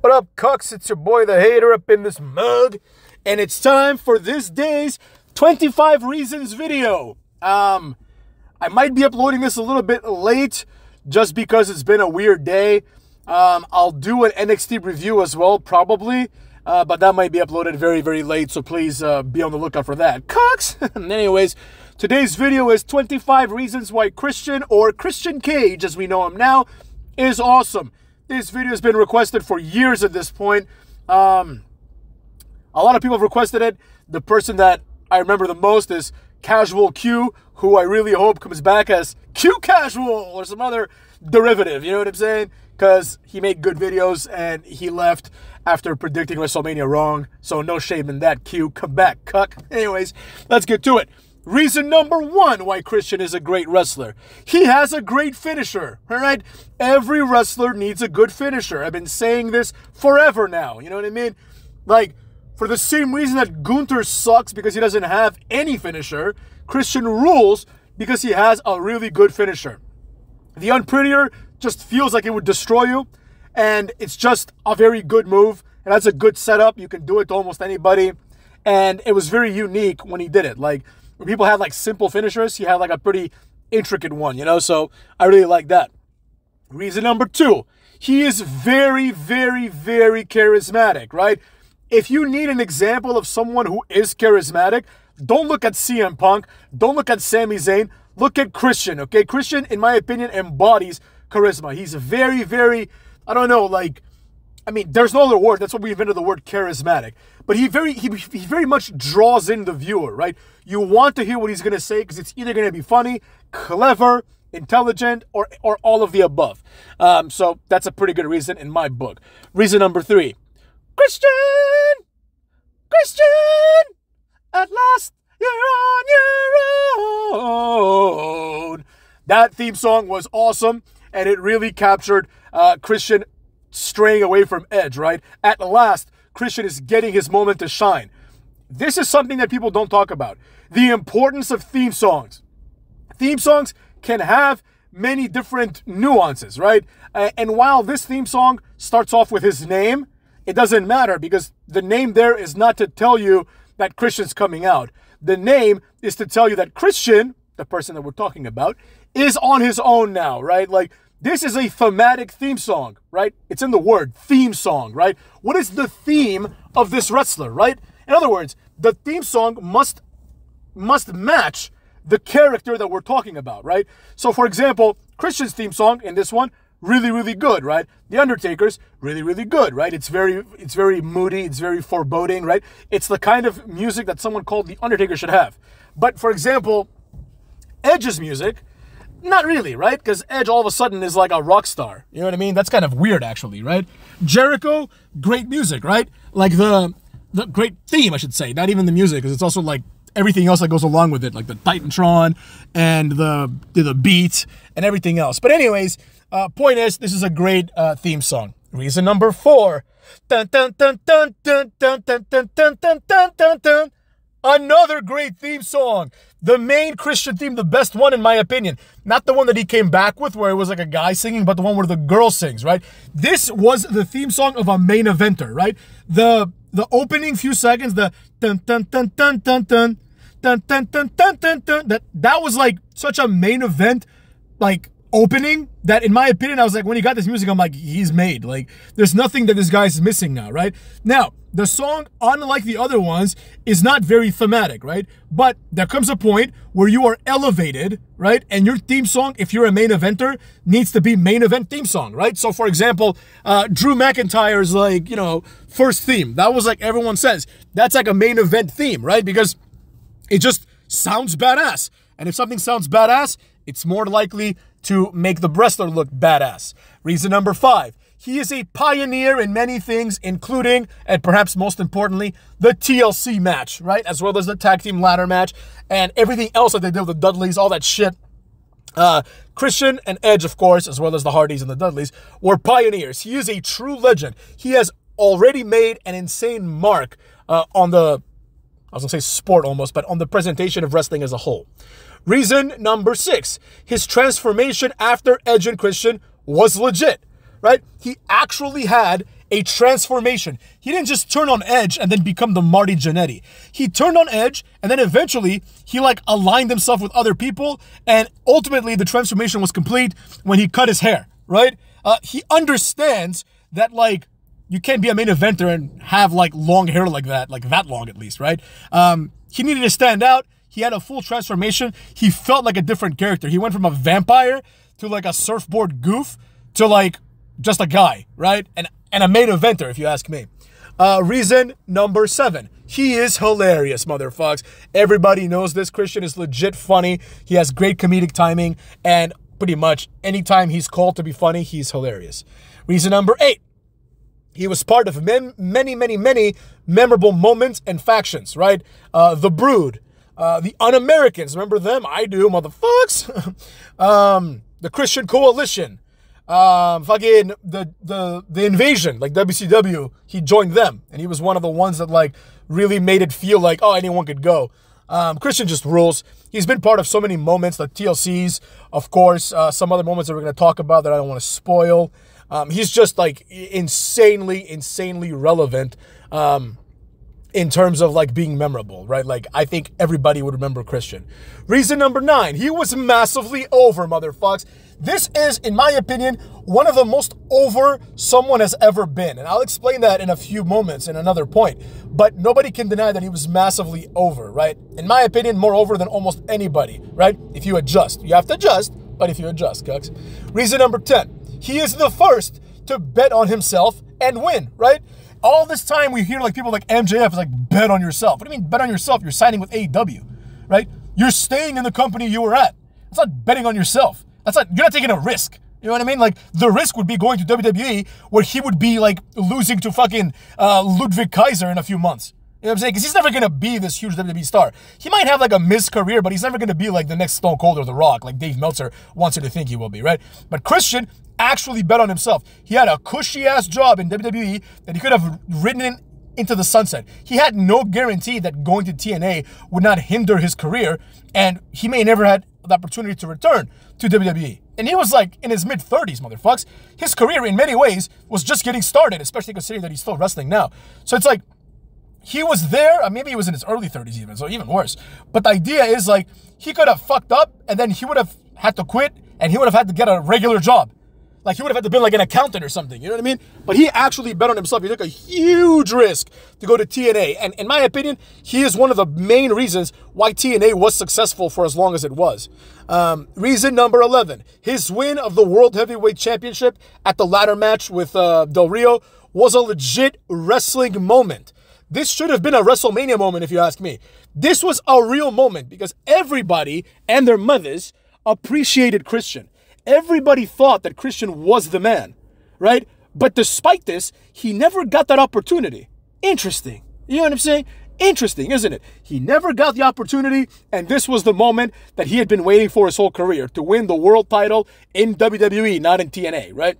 What up, cucks? It's your boy, the hater, up in this mug. And it's time for this day's 25 Reasons video. I might be uploading this a little bit late just because it's been a weird day. I'll do an NXT review as well, probably. But that might be uploaded very, very late, so please be on the lookout for that. Cucks! Anyways, today's video is 25 reasons why Christian, or Christian Cage as we know him now, is awesome. This video has been requested for years at this point. A lot of people have requested it. The person that I remember the most is Casual Q, who I really hope comes back as Q Casual or some other derivative, you know what I'm saying? Because he made good videos and he left after predicting WrestleMania wrong. So no shame in that, Q. Come back, cuck. Anyways, let's get to it. Reason number one why Christian is a great wrestler. He has a great finisher, all right? Every wrestler needs a good finisher. I've been saying this forever now, you know what I mean? Like, for the same reason that Gunther sucks because he doesn't have any finisher, Christian rules because he has a really good finisher. The Unprettier just feels like it would destroy you, and it's just a very good move. It has a good setup. You can do it to almost anybody, and it was very unique when he did it. Like, when people had like simple finishers, he had like a pretty intricate one, you know? So I really like that. Reason number two, he is very, very, very charismatic, right? If you need an example of someone who is charismatic, don't look at CM Punk. Don't look at Sami Zayn. Look at Christian, okay? Christian, in my opinion, embodies charisma. He's very, very, I don't know, like, I mean, there's no other word. That's what we invented the word charismatic. But he very much draws in the viewer, right? You want to hear what he's going to say because it's either going to be funny, clever, intelligent, or all of the above. So that's a pretty good reason in my book. Reason number three. Christian! Christian! At last, you're on your own. That theme song was awesome, and it really captured Christian straying away from Edge, right? At last, Christian is getting his moment to shine. This is something that people don't talk about. The importance of theme songs. Theme songs can have many different nuances, right? And while this theme song starts off with his name, it doesn't matter because the name there is not to tell you that Christian's coming out. The name is to tell you that Christian, the person that we're talking about, is on his own now, right? Like, this is a thematic theme song, right? It's in the word, theme song, right? What is the theme of this wrestler, right? In other words, the theme song must match the character that we're talking about, right? So, for example, Christian's theme song in this one, really, really good, right? The Undertaker's really, really good, right? It's very moody, it's very foreboding, right? It's the kind of music that someone called The Undertaker should have. But, for example, Edge's music, not really, right? Because Edge all of a sudden is like a rock star. You know what I mean? That's kind of weird, actually, right? Jericho, great music, right? Like the great theme, I should say. Not even the music, because it's also like everything else that goes along with it, like the Titantron and the beat and everything else. But anyways, point is, this is a great theme song. Reason number four. Dun, dun, dun, dun, dun, dun, dun, dun, dun, dun, dun, dun, dun. Another great theme song. The main Christian theme, the best one in my opinion. Not the one that he came back with where it was like a guy singing, but the one where the girl sings, right? This was the theme song of a main eventer, right? The opening few seconds, the dun dun dun dun dun dun dun dun dun dun dun dun, that was like such a main event like opening that in my opinion I was like, when he got this music, I'm like, he's made. Like, there's nothing that this guy's missing now, right? Now, the song, unlike the other ones, is not very thematic, right? But there comes a point where you are elevated, right? And your theme song, if you're a main eventer, needs to be main event theme song, right? So, for example, Drew McIntyre's, like, you know, first theme, that was like everyone says, that's like a main event theme, right? Because it just sounds badass. And if something sounds badass, it's more likely to make the wrestler look badass. Reason number five. He is a pioneer in many things, including, and perhaps most importantly, the TLC match, right? As well as the tag team ladder match and everything else that they did with the Dudleys, all that shit. Christian and Edge, of course, as well as the Hardys and the Dudleys, were pioneers. He is a true legend. He has already made an insane mark on the, I was going to say sport almost, but on the presentation of wrestling as a whole. Reason number six. His transformation after Edge and Christian was legit. Right? He actually had a transformation. He didn't just turn on Edge and then become the Marty Jannetty. He turned on Edge, and then eventually he like aligned himself with other people, and ultimately the transformation was complete when he cut his hair, right? He understands that like you can't be a main eventer and have like long hair like that long at least, right? He needed to stand out. He had a full transformation. He felt like a different character. He went from a vampire to like a surfboard goof to like just a guy, right? And a main eventer, if you ask me. Reason number 7. He is hilarious, motherfucks. Everybody knows this. Christian is legit funny. He has great comedic timing. And pretty much anytime he's called to be funny, he's hilarious. Reason number 8. He was part of many memorable moments and factions, right? The Brood. The Un-Americans, remember them? I do, motherfucks. The Christian Coalition. Fucking the Invasion, like WCW, he joined them. And he was one of the ones that like really made it feel like, oh, anyone could go. Christian just rules. He's been part of so many moments, the TLCs, of course, some other moments that we're going to talk about that I don't want to spoil. He's just like insanely relevant. In terms of like being memorable, right? Like I think everybody would remember Christian. Reason number 9, he was massively over, motherfucks. This is, in my opinion, one of the most over someone has ever been. And I'll explain that in a few moments in another point. But nobody can deny that he was massively over, right? In my opinion, more over than almost anybody, right? If you adjust. You have to adjust, but if you adjust, cucks. Reason number 10, he is the first to bet on himself and win, right? All this time we hear like people like MJF is like, bet on yourself. What do you mean bet on yourself? You're signing with AEW, right? You're staying in the company you were at. That's not betting on yourself. You're not taking a risk. You know what I mean? Like the risk would be going to WWE where he would be like losing to fucking Ludwig Kaiser in a few months. You know what I'm saying? Because he's never going to be this huge WWE star. He might have like a missed career, but he's never going to be like the next Stone Cold or The Rock, like Dave Meltzer wants you to think he will be, right? But Christian actually bet on himself. He had a cushy-ass job in WWE that he could have ridden into the sunset. He had no guarantee that going to TNA would not hinder his career, and he may never had the opportunity to return to WWE. And he was like in his mid-30s, motherfucks. His career in many ways was just getting started, especially considering that he's still wrestling now. So it's like, he was there, maybe he was in his early 30s even, so even worse. But the idea is like, he could have fucked up, and then he would have had to quit, and he would have had to get a regular job. Like, he would have had to be like an accountant or something, you know what I mean? But he actually bet on himself. He took a huge risk to go to TNA. And in my opinion, he is one of the main reasons why TNA was successful for as long as it was. Reason number 11, his win of the World Heavyweight Championship at the ladder match with Del Rio was a legit wrestling moment. This should have been a WrestleMania moment, if you ask me. This was a real moment because everybody and their mothers appreciated Christian. Everybody thought that Christian was the man, right? But despite this, he never got that opportunity. Interesting. You know what I'm saying? Interesting, isn't it? He never got the opportunity, and this was the moment that he had been waiting for his whole career, to win the world title in WWE, not in TNA, right?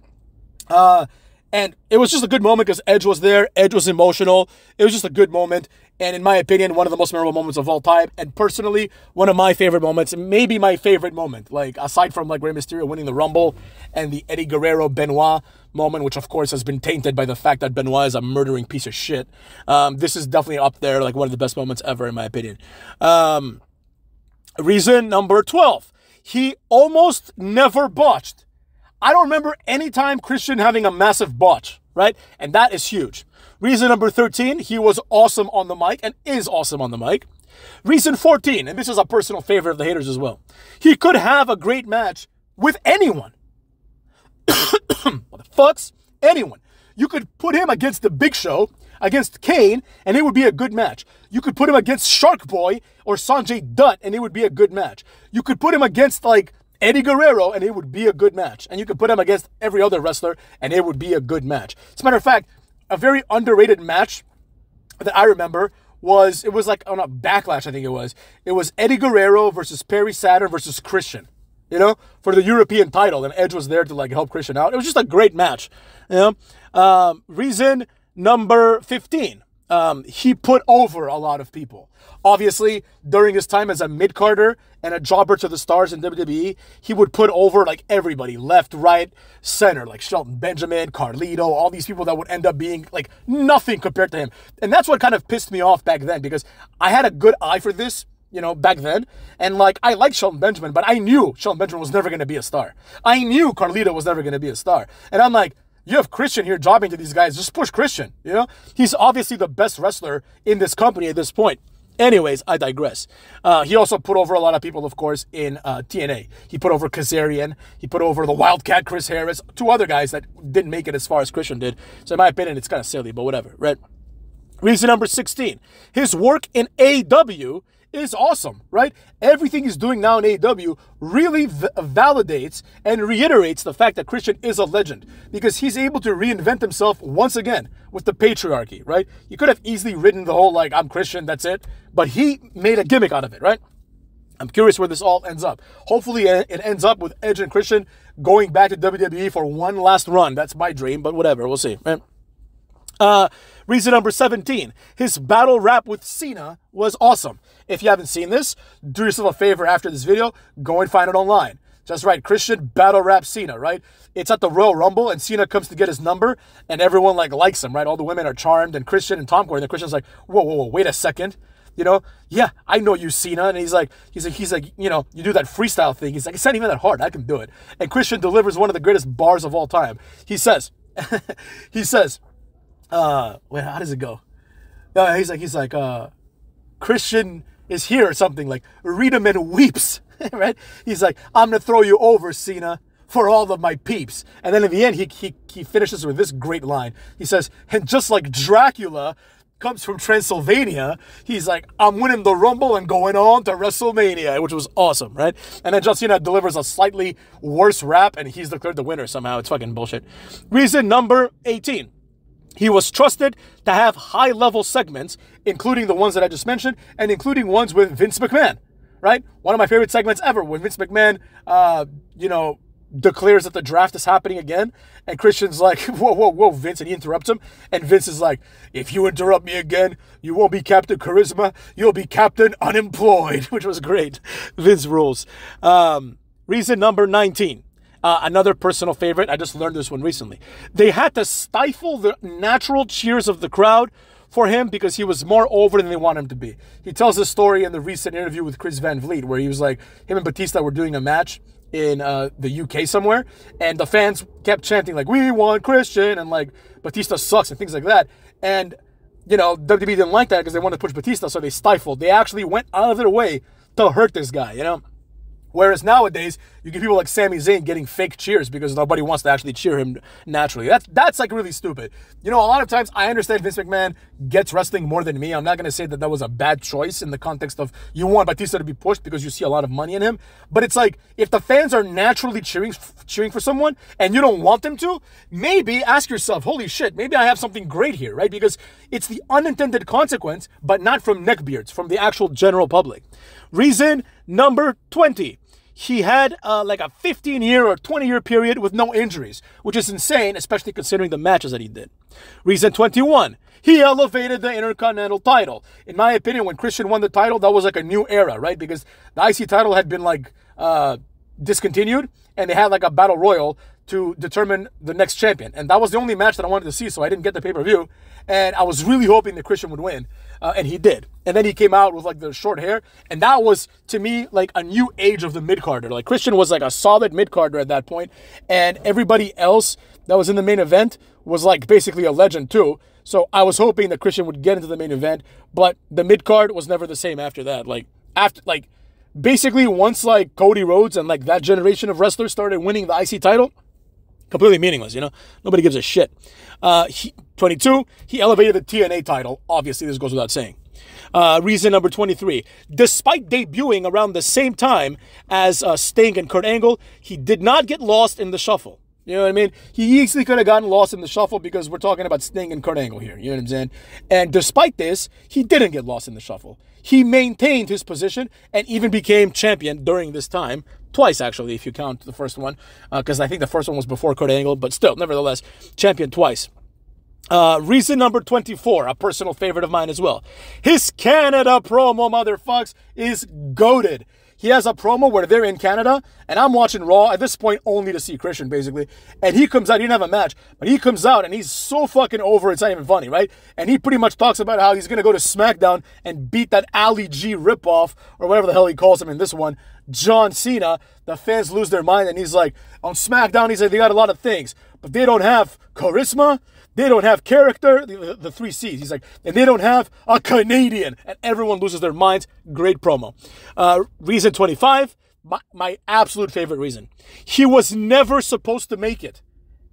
And it was just a good moment because Edge was there. Edge was emotional. It was just a good moment. And in my opinion, one of the most memorable moments of all time. And personally, one of my favorite moments, maybe my favorite moment, like aside from like Rey Mysterio winning the Rumble and the Eddie Guerrero Benoit moment, which of course has been tainted by the fact that Benoit is a murdering piece of shit. This is definitely up there, like one of the best moments ever in my opinion. Reason number 12, he almost never botched. I don't remember any time Christian having a massive botch, right? And that is huge. Reason number 13, he was awesome on the mic and is awesome on the mic. Reason 14, and this is a personal favorite of the haters as well. He could have a great match with anyone. What the fuck's anyone? You could put him against the Big Show, against Kane, and it would be a good match. You could put him against Shark Boy or Sanjay Dutt, and it would be a good match. You could put him against like Eddie Guerrero, and it would be a good match. And you could put him against every other wrestler, and it would be a good match. As a matter of fact, a very underrated match that I remember was, it was like on a Backlash, I think it was. It was Eddie Guerrero versus Perry Saturn versus Christian, you know, for the European title. And Edge was there to like help Christian out. It was just a great match, you know. Reason number 15. he put over a lot of people. Obviously, during his time as a mid-carder and a jobber to the stars in WWE, he would put over like everybody, left, right, center, like Shelton Benjamin, Carlito, all these people that would end up being like nothing compared to him. And that's what kind of pissed me off back then, because I had a good eye for this, you know, back then. And like, I liked Shelton Benjamin, but I knew Shelton Benjamin was never going to be a star. I knew Carlito was never going to be a star. And I'm like, you have Christian here jobbing to these guys. Just push Christian, you know? He's obviously the best wrestler in this company at this point. Anyways, I digress. He also put over a lot of people, of course, in TNA. He put over Kazarian. He put over the Wildcat Chris Harris. 2 other guys that didn't make it as far as Christian did. So in my opinion, it's kind of silly, but whatever, right? Reason number 16. His work in AEW is awesome, right? Everything he's doing now in AEW really validates and reiterates the fact that Christian is a legend, because he's able to reinvent himself once again with the patriarchy, right? You could have easily written the whole, like, I'm Christian, that's it, but he made a gimmick out of it, right? I'm curious where this all ends up. Hopefully it ends up with Edge and Christian going back to WWE for one last run. That's my dream, but whatever, we'll see, right? Reason number 17, his battle rap with Cena was awesome. If you haven't seen this, do yourself a favor after this video, go and find it online. Just right, Christian battle rap Cena, right? It's at the Royal Rumble, and Cena comes to get his number, and everyone like likes him, right? All the women are charmed, and Christian and Tom Corey, and the Christian's like, whoa, wait a second. You know, yeah, I know you, Cena. And he's like, you know, you do that freestyle thing. He's like, it's not even that hard. I can do it. And Christian delivers one of the greatest bars of all time. He says, wait, how does it go? He's like, Christian is here or something, like, Riedemann weeps, right? He's like, I'm gonna throw you over, Cena, for all of my peeps. And then in the end, he finishes with this great line. He says, and just like Dracula comes from Transylvania, he's like, I'm winning the Rumble and going on to WrestleMania, which was awesome, right? And then John Cena delivers a slightly worse rap, and he's declared the winner somehow. It's fucking bullshit. Reason number 18. He was trusted to have high-level segments, including the ones that I just mentioned, and including ones with Vince McMahon, right? One of my favorite segments ever, when Vince McMahon, you know, declares that the draft is happening again, and Christian's like, whoa, Vince, and he interrupts him, and Vince is like, if you interrupt me again, you won't be Captain Charisma, you'll be Captain Unemployed, which was great. Vince rules. Reason number 19. Another personal favorite, I just learned this one recently. They had to stifle the natural cheers of the crowd for him because he was more over than they want him to be. He tells this story in the recent interview with Chris Van Vliet, where he was like, him and Batista were doing a match in the UK somewhere, and the fans kept chanting like, we want Christian, and like, Batista sucks and things like that. And, you know, WWE didn't like that because they wanted to push Batista, so they stifled. They actually went out of their way to hurt this guy, you know? Whereas nowadays, you get people like Sami Zayn getting fake cheers because nobody wants to actually cheer him naturally. That's like really stupid. You know, a lot of times I understand Vince McMahon gets wrestling more than me. I'm not going to say that that was a bad choice in the context of you want Batista to be pushed because you see a lot of money in him. But it's like, if the fans are naturally cheering for someone and you don't want them to, maybe ask yourself, holy shit, maybe I have something great here, right? Because it's the unintended consequence, but not from neckbeards, from the actual general public. Reason number 20. He had like a 15-year or 20-year period with no injuries, which is insane, especially considering the matches that he did. Reason 21. He elevated the Intercontinental title. In my opinion, when Christian won the title, that was like a new era, right? Because the IC title had been like discontinued, and they had like a battle royal to determine the next champion. And that was the only match that I wanted to see, so I didn't get the pay-per-view. And I was really hoping that Christian would win. And he did. And then he came out with like the short hair. And that was, to me, like a new age of the mid-carder. Like Christian was like a solid mid-carder at that point. And everybody else that was in the main event was like basically a legend too. So I was hoping that Christian would get into the main event. But the mid-card was never the same after that. Basically once like Cody Rhodes and like that generation of wrestlers started winning the IC title, completely meaningless, you know? Nobody gives a shit. 22, he elevated the TNA title. Obviously, this goes without saying. Reason number 23. Despite debuting around the same time as Sting and Kurt Angle, he did not get lost in the shuffle. You know what I mean? He easily could have gotten lost in the shuffle because we're talking about Sting and Kurt Angle here. You know what I'm saying? And despite this, he didn't get lost in the shuffle. He maintained his position and even became champion during this time. Twice, actually, if you count the first one. Because I think the first one was before Kurt Angle. But still, nevertheless, champion twice. Reason number 24, a personal favorite of mine as well. His Canada promo, motherfucks, is goated. He has a promo where they're in Canada, and I'm watching Raw at this point only to see Christian, basically. And he comes out, he didn't have a match, but he comes out and he's so fucking over, it's not even funny, right? And he pretty much talks about how he's going to go to SmackDown and beat that Ali G ripoff, or whatever the hell he calls him in this one, John Cena. The fans lose their mind, and he's like, on SmackDown, he's like, they got a lot of things, but they don't have charisma, they don't have character, the three C's. He's like, and they don't have a Canadian. And everyone loses their minds. Great promo. Reason 25, my absolute favorite reason. He was never supposed to make it.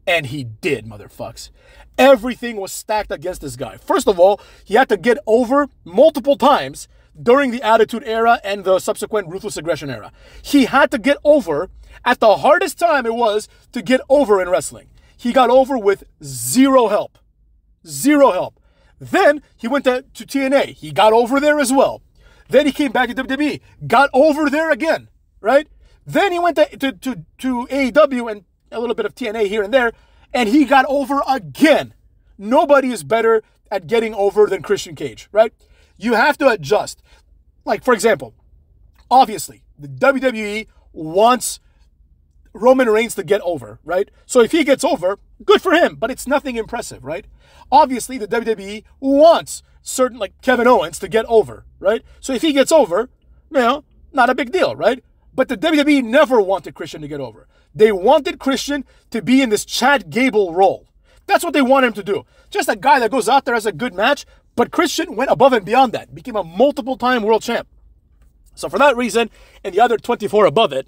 And he did, motherfucks. Everything was stacked against this guy. First of all, he had to get over multiple times during the Attitude Era and the subsequent Ruthless Aggression Era. He had to get over at the hardest time it was to get over in wrestling. He got over with zero help. Zero help. Then he went to TNA. He got over there as well. Then he came back to WWE. Got over there again, right? Then he went to AEW and a little bit of TNA here and there, and he got over again. Nobody is better at getting over than Christian Cage, right? You have to adjust. Like, for example, obviously, the WWE wants Roman Reigns to get over, right? So if he gets over, good for him, but it's nothing impressive, right? Obviously, the WWE wants certain, like Kevin Owens, to get over, right? So if he gets over, you know, not a big deal, right? But the WWE never wanted Christian to get over. They wanted Christian to be in this Chad Gable role. That's what they want him to do. Just a guy that goes out there, has a good match, but Christian went above and beyond that, became a multiple-time world champ. So for that reason, and the other 24 above it,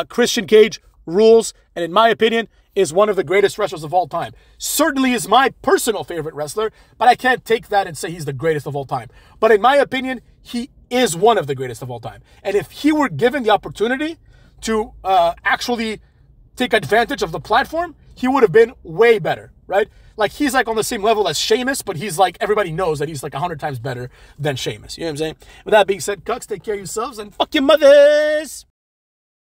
Christian Cage rules, and in my opinion, is one of the greatest wrestlers of all time. Certainly is my personal favorite wrestler, but I can't take that and say he's the greatest of all time. But in my opinion, he is one of the greatest of all time. And if he were given the opportunity to actually take advantage of the platform, he would have been way better, right? Like, he's like on the same level as Sheamus, but he's like, everybody knows that he's like 100 times better than Sheamus. You know what I'm saying? With that being said, Cucks, take care of yourselves and fuck your mothers!